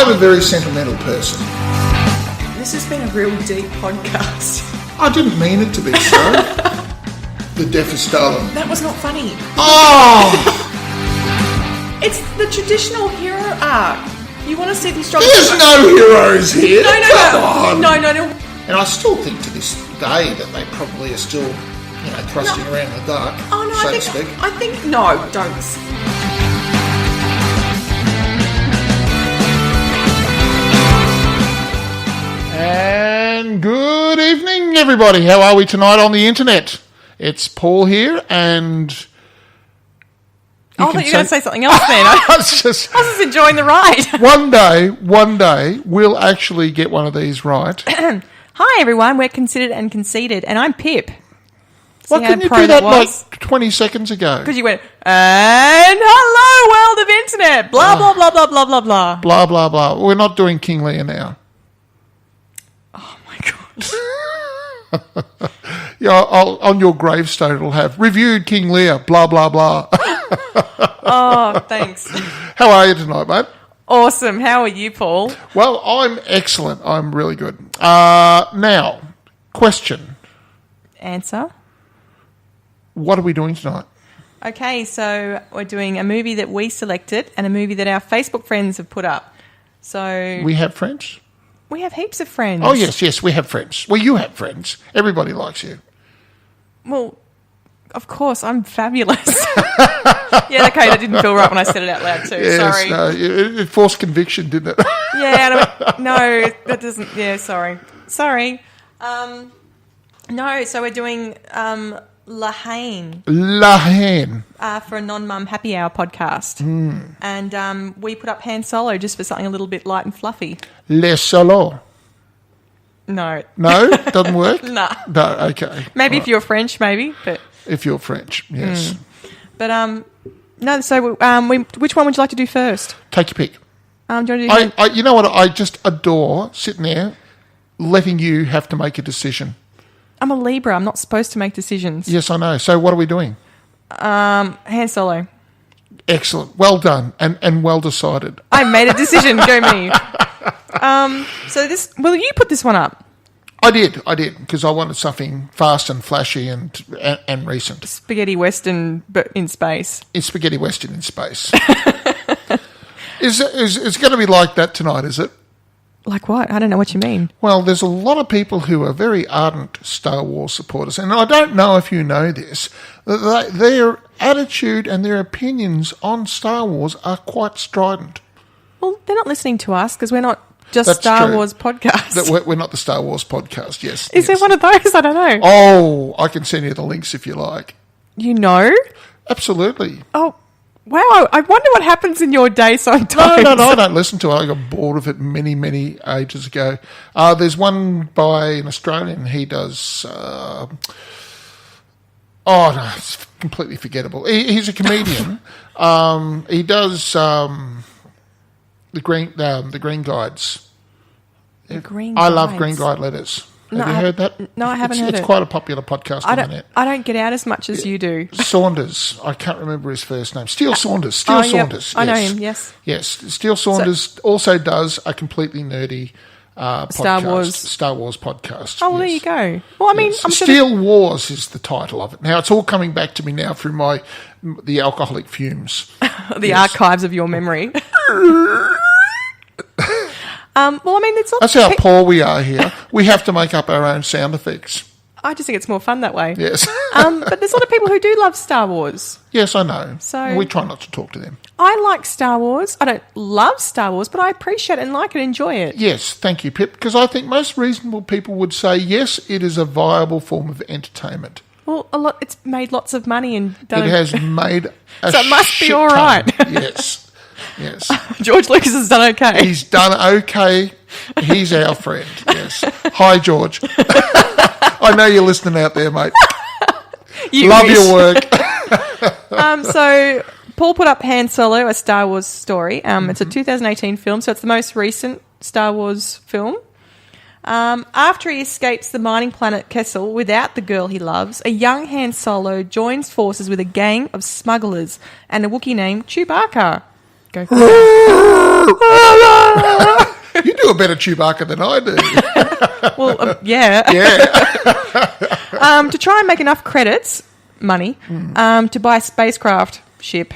I'm a very sentimental person. This has been a real deep podcast. I didn't mean it to be so. The deafest darling. That was not funny. Oh! It's the traditional hero arc. You want to see them struggle. There's no heroes here. No. And I still think to this day that they probably are still, thrusting around in the dark, so to speak. I think, no, don't. And good evening, everybody. How are we tonight on the internet? It's Paul here, and... I thought you were going to say something else then. I was just enjoying the ride. One day, we'll actually get one of these right. Hi, everyone. We're Considered and Conceited, and I'm Pip. Why couldn't you do that like 20 seconds ago? Because you went, and hello, world of internet, blah, blah, blah, blah, blah, blah, blah. Blah, blah, blah. We're not doing King Lear now. Oh, my God. Yeah, on your gravestone it'll have, reviewed King Lear, blah, blah, blah. Oh, thanks. How are you tonight, mate? Awesome. How are you, Paul? Well, I'm excellent. I'm really good. Now, question. Answer. What are we doing tonight? Okay, so we're doing a movie that we selected and a movie that our Facebook friends have put up. So we have friends? We have heaps of friends. Oh, yes, we have friends. Well, you have friends. Everybody likes you. Well, of course, I'm fabulous. Yeah, okay, that didn't feel right when I said it out loud too. Yes, sorry. No, it forced conviction, didn't it? Yeah, no, that doesn't. Yeah, sorry. No, so we're doing Haine. Haine. For a non-mum happy hour podcast. And we put up Han Solo just for something a little bit light and fluffy. Le Solo. No. No? Doesn't work? No. No, okay. Maybe if you're French, maybe. But if you're French, yes. But, no, so which one would you like to do first? Take your pick. Do you want to do you know what? I just adore sitting there letting you have to make a decision. I'm a Libra. I'm not supposed to make decisions. Yes, I know. So what are we doing? Han Solo. Excellent. Well done and well decided. I made a decision. Go me. So will you put this one up? I did, because I wanted something fast and flashy and recent. Spaghetti Western, but in space. It's Spaghetti Western in space. It's going to be like that tonight, is it? Like what? I don't know what you mean. Well, there's a lot of people who are very ardent Star Wars supporters, and I don't know if you know this, their attitude and their opinions on Star Wars are quite strident. Well, they're not listening to us because we're not just That's Star true. Wars podcast. We're not the Star Wars podcast, yes. Is there one of those? I don't know. Oh, I can send you the links if you like. You know? Absolutely. Oh, wow. I wonder what happens in your day sometimes. No, I don't listen to it. I got bored of it many, many ages ago. There's one by an Australian. He does... it's completely forgettable. He's a comedian. He does the Green Guides. I love Green Guide letters. Have you heard that? No, I haven't heard it. It's quite a popular podcast on the net. I don't get out as much as you do. Saunders. I can't remember his first name. Saunders. Saunders. Yep. I know him, yes. Yes. Steele Saunders also does a completely nerdy Star Wars podcast. Oh, well, there you go. Well, I mean, yes. I'm sure Steel Wars is the title of it. Now, it's all coming back to me now through the alcoholic fumes. The archives of your memory. Well, I mean, it's not... That's how poor we are here. We have to make up our own sound effects. I just think it's more fun that way. Yes. But there's a lot of people who do love Star Wars. Yes, I know. So we try not to talk to them. I like Star Wars. I don't love Star Wars, but I appreciate it and like it and enjoy it. Yes, thank you, Pip, because I think most reasonable people would say, yes, it is a viable form of entertainment. Well, it's made lots of money and done... It has made a So it must be all right. Yes. Yes. George Lucas has done okay. He's done okay. He's our friend. Yes. Hi, George. I know you're listening out there, mate. Love your work. So Paul put up Han Solo, a Star Wars story. It's a 2018 film, so it's the most recent Star Wars film. After he escapes the mining planet Kessel without the girl he loves, a young Han Solo joins forces with a gang of smugglers and a Wookiee named Chewbacca. Go for it. You do a better Chewbacca than I do. Well, yeah. Yeah. To try and make enough money, to buy a spacecraft ship.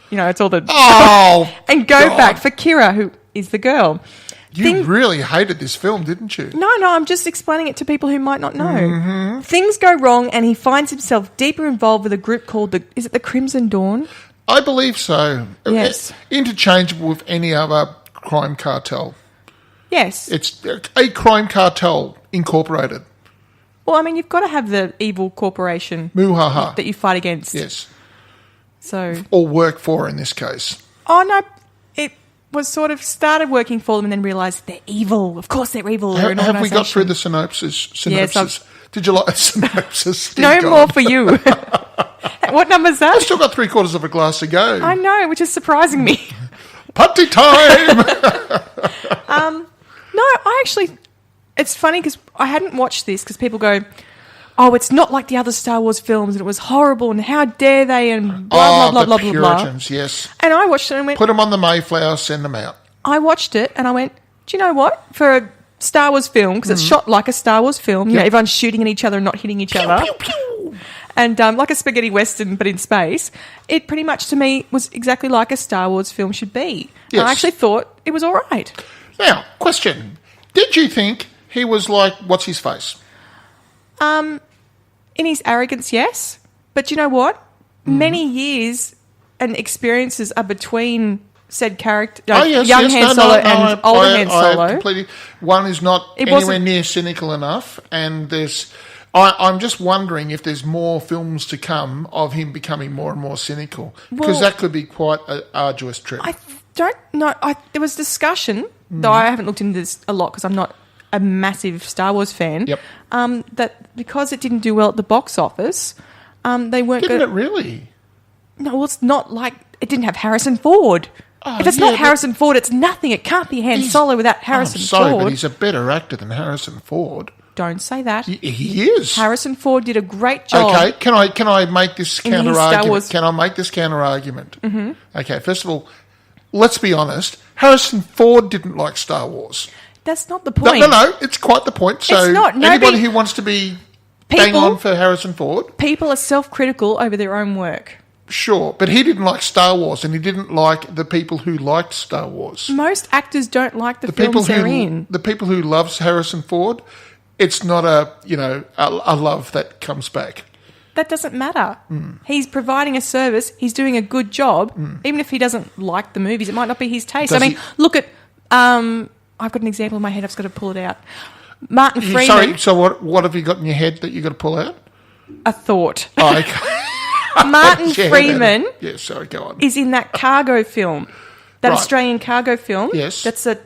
You know, it's all the... Oh, and go God. back for Kira, who is the girl. You really hated this film, didn't you? No, I'm just explaining it to people who might not know. Mm-hmm. Things go wrong and he finds himself deeper involved with a group called is it the Crimson Dawn? I believe so. Yes. Interchangeable with any other crime cartel. Yes. It's a crime cartel incorporated. Well, I mean, you've got to have the evil corporation Muhaha. that you fight against. Yes. So... Or work for in this case. Oh, no, it was sort of started working for them and then realised they're evil. Of course they're evil. They're an Have we got through organisation. the synopsis? Yes, Did you like the synopsis? No Dear more God. for you. What number's that? I've still got 3/4 of a glass to go. I know, which is surprising me. Putty time! No, I actually... It's funny because I hadn't watched this because people go, oh, it's not like the other Star Wars films and it was horrible and how dare they and blah, blah, blah, the blah, blah, blah. Puritans, yes. And I watched it and went... Put them on the Mayflower, send them out. I watched it and I went, do you know what? For a Star Wars film, because it's shot like a Star Wars film, you know, everyone's shooting at each other and not hitting each other. Pew, pew. And like a spaghetti western, but in space, it pretty much to me was exactly like a Star Wars film should be. Yes. And I actually thought it was all right. Now, question. Did you think he was like, what's his face? In his arrogance, yes. But you know what? Many years and experiences are between said character, young Han Solo and older Han Solo. Completely. One is not anywhere near cynical enough, and I'm just wondering if there's more films to come of him becoming more and more cynical, because that could be quite an arduous trip. I don't know. There was discussion, though I haven't looked into this a lot because I'm not a massive Star Wars fan, Yep. that because it didn't do well at the box office, they weren't Didn't going it really? No, well, it's not like it didn't have Harrison Ford. If it's not Harrison Ford, it's nothing. It can't be Han Solo without Harrison I'm sorry, Ford. but he's a better actor than Harrison Ford. Don't say that. He is. Harrison Ford did a great job. Okay, can I make this In his counter Star argument? Wars- Can I make this counter argument? Mm-hmm. Okay, first of all, let's be honest. Harrison Ford didn't like Star Wars. That's not the point. No, it's quite the point. So It's not. anybody who wants to be bang on for Harrison Ford, People are self-critical over their own work. sure. But he didn't like Star Wars, and he didn't like the people who liked Star Wars. Most actors don't like the People films they're in. The people who loves Harrison Ford, it's not a love that comes back. That doesn't matter. He's providing a service. He's doing a good job. Even if he doesn't like the movies, it might not be his taste. Does I mean, he- look at... I've got an example in my head. I've just got to pull it out. Martin Freeman. Sorry, so what have you got in your head that you got to pull out? A thought. Oh, okay. Martin Yeah, Freeman Yeah, sorry, go on. is in that cargo film, that Right. Australian cargo film. Yes. That's a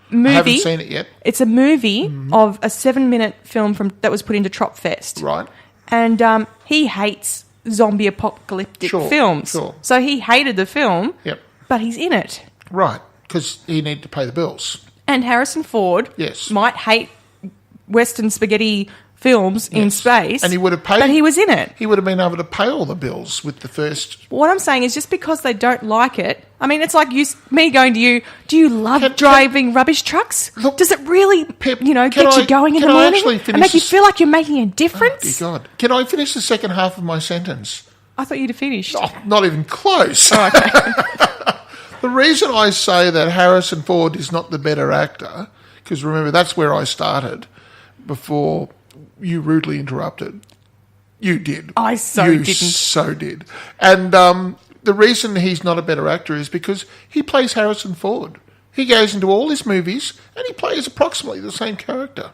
movie. I haven't seen it yet. It's a movie of a 7-minute film that was put into Tropfest. Right. And he hates zombie apocalyptic films. Sure. So he hated the film, Yep. but he's in it. Right, because he needed to pay the bills. And Harrison Ford Yes. might hate Western spaghetti films in space. And he would have paid. But he was in it. He would have been able to pay all the bills with the first. What I'm saying is just because they don't like it, I mean, it's like me going to you, do you love driving rubbish trucks? Look, Does it really, Pip, get can you going in the I morning actually and finish make you this- feel like you're making a difference? Dear God. Can I finish the second half of my sentence? I thought you'd have finished. Oh, not even close. Oh, okay. The reason I say that Harrison Ford is not the better actor, because remember, that's where I started before you rudely interrupted. You did. I so you didn't. so did. And the reason he's not a better actor is because he plays Harrison Ford. He goes into all his movies and he plays approximately the same character.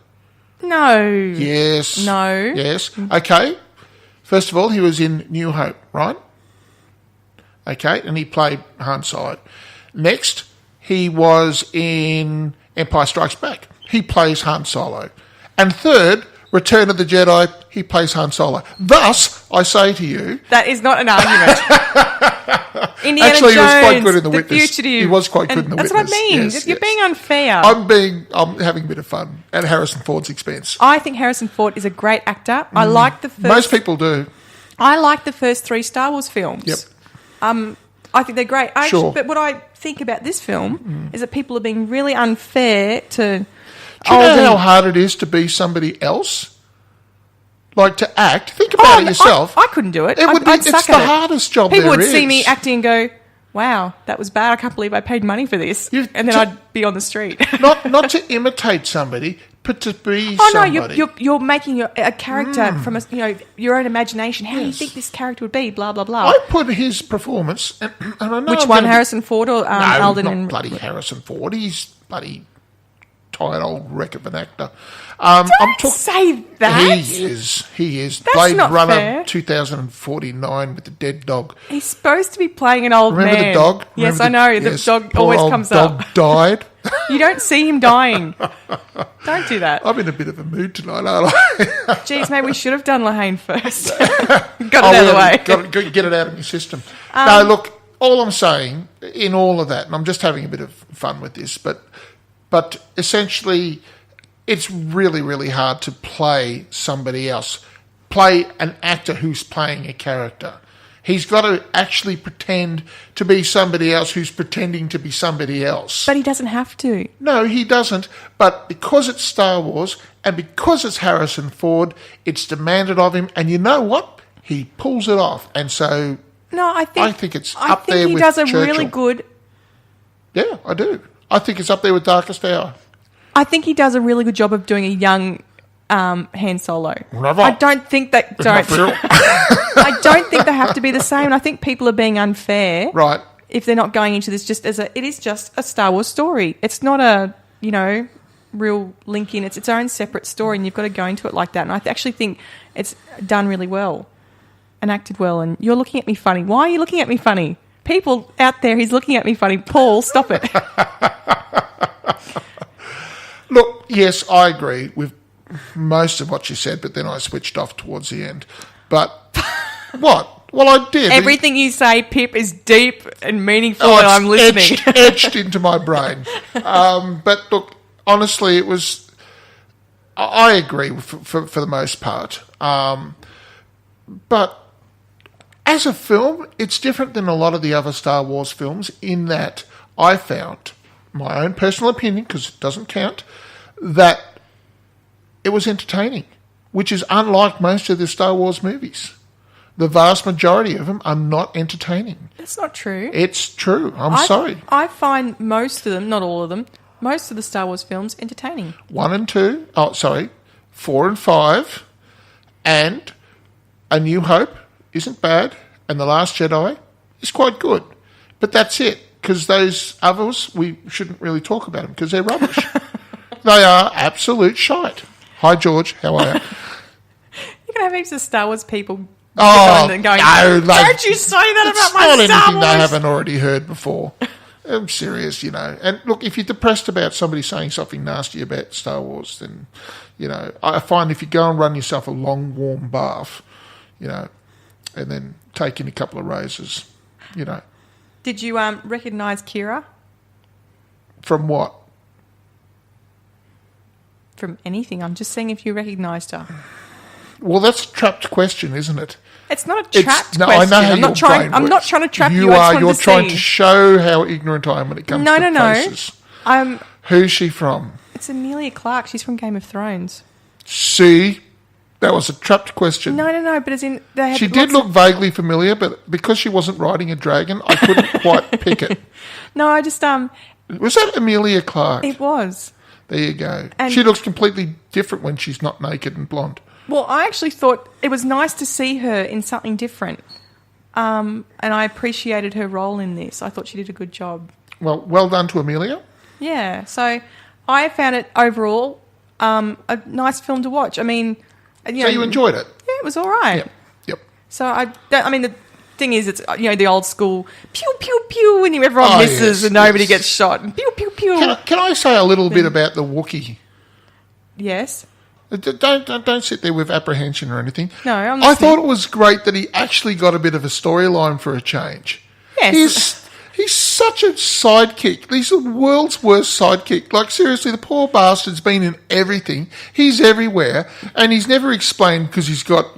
No. Yes. No. Yes. Okay. First of all, he was in New Hope, right? Okay, and he played Han Solo. Next, he was in Empire Strikes Back. He plays Han Solo. And third, Return of the Jedi, he plays Han Solo. Thus, I say to you... That is not an argument. Indiana Actually, he was Jones, quite good in The Witness. Fugitive. He was quite good in The That's Witness. what I mean. Yes, You're yes. being unfair. I'm having a bit of fun at Harrison Ford's expense. I think Harrison Ford is a great actor. I like the first... Most people do. I like the first 3 Star Wars films. Yep. I think they're great. Sure. But what I think about this film is that people are being really unfair to. Do you know how hard it is to be somebody else? Like to act. Think about it yourself. I couldn't do it. It's the hardest job there is. People would see me acting and go, wow, that was bad. I can't believe I paid money for this. And then I'd be on the street. not to imitate somebody, but to be somebody. No, you're making a character from your own imagination. How do you think this character would be? Blah, blah, blah. I put his performance, and I know Which one, Harrison Ford or Alden? Not bloody Harrison Ford. He's bloody tired old wreck of an actor. Say that. He is. That's Blade not Runner fair. 2049 with the dead dog. He's supposed to be playing an old Remember man. the dog? Yes, I know. The dog poor always old comes dog up. Died. You don't see him dying. Don't do that. I'm in a bit of a mood tonight, aren't I? Jeez, maybe we should have done Haine first. Got it out of the way. Got to get it out of your system. No, look, all I'm saying in all of that, and I'm just having a bit of fun with this, but essentially it's really, really hard to play somebody else, play an actor who's playing a character. He's got to actually pretend to be somebody else who's pretending to be somebody else. But he doesn't have to. No, he doesn't. But because it's Star Wars and because it's Harrison Ford, it's demanded of him. And you know what? He pulls it off. And so I think it's up there with Churchill. I think he does a really good... Yeah, I do. I think it's up there with Darkest Hour. I think he does a really good job of doing a young Han Solo. Never. I don't think that... I don't think they have to be the same. I think people are being unfair. Right. If they're not going into this just as it is just a Star Wars story. It's not a, real link in. It's its own separate story and you've got to go into it like that. And I actually think it's done really well and acted well. And you're looking at me funny. Why are you looking at me funny? People out there, he's looking at me funny. Paul, stop it. Look, yes, I agree with most of what you said, but then I switched off towards the end. But what? Well, I did. Everything you say, Pip, is deep and meaningful, and I'm listening. Etched into my brain. But look, honestly, it was. I agree for the most part. But as a film, it's different than a lot of the other Star Wars films in that I found, my own personal opinion, because it doesn't count, that it was entertaining, which is unlike most of the Star Wars movies. The vast majority of them are not entertaining. That's not true. It's true. I'm sorry. I find most of them, not all of them, most of the Star Wars films entertaining. 4 and 5, and A New Hope isn't bad, and The Last Jedi is quite good. But that's it, because those others, we shouldn't really talk about them, because they're rubbish. They are absolute shite. Hi, George. How are you? You're going to have heaps of Star Wars people going, no, don't you say that about my Star Wars? It's not anything they haven't already heard before. I'm serious, And look, if you're depressed about somebody saying something nasty about Star Wars, then, I find if you go and run yourself a long, warm bath, and then take in a couple of roses, Did you recognise Kira? From what? From anything. I'm just saying if you recognised her. Well, that's a trapped question, isn't it? It's not a trapped question. I know how I'm not trying to trap you. You're trying to show how ignorant I am when it comes to faces. No. Who's she from? It's Emilia Clarke. She's from Game of Thrones. See? That was a trapped question. No, but as in... She did look vaguely familiar, but because she wasn't riding a dragon, I couldn't quite pick it. No, I just... Was that Emilia Clarke? It was. There you go. And she looks completely different when she's not naked and blonde. Well, I actually thought it was nice to see her in something different. And I appreciated her role in this. I thought she did a good job. Well done to Amelia. Yeah. So I found it overall a nice film to watch. I mean... So you enjoyed it? Yeah, it was all right. Yep. So the thing is, it's the old school pew pew pew, and everyone misses and nobody gets shot. And pew pew pew. Can I say a little bit about the Wookiee? Yes. Don't sit there with apprehension or anything. No, I'm I thought it was great that he actually got a bit of a storyline for a change. Yes. He's such a sidekick. He's the world's worst sidekick. Like, seriously, the poor bastard's been in everything. He's everywhere, and he's never explained because he's got,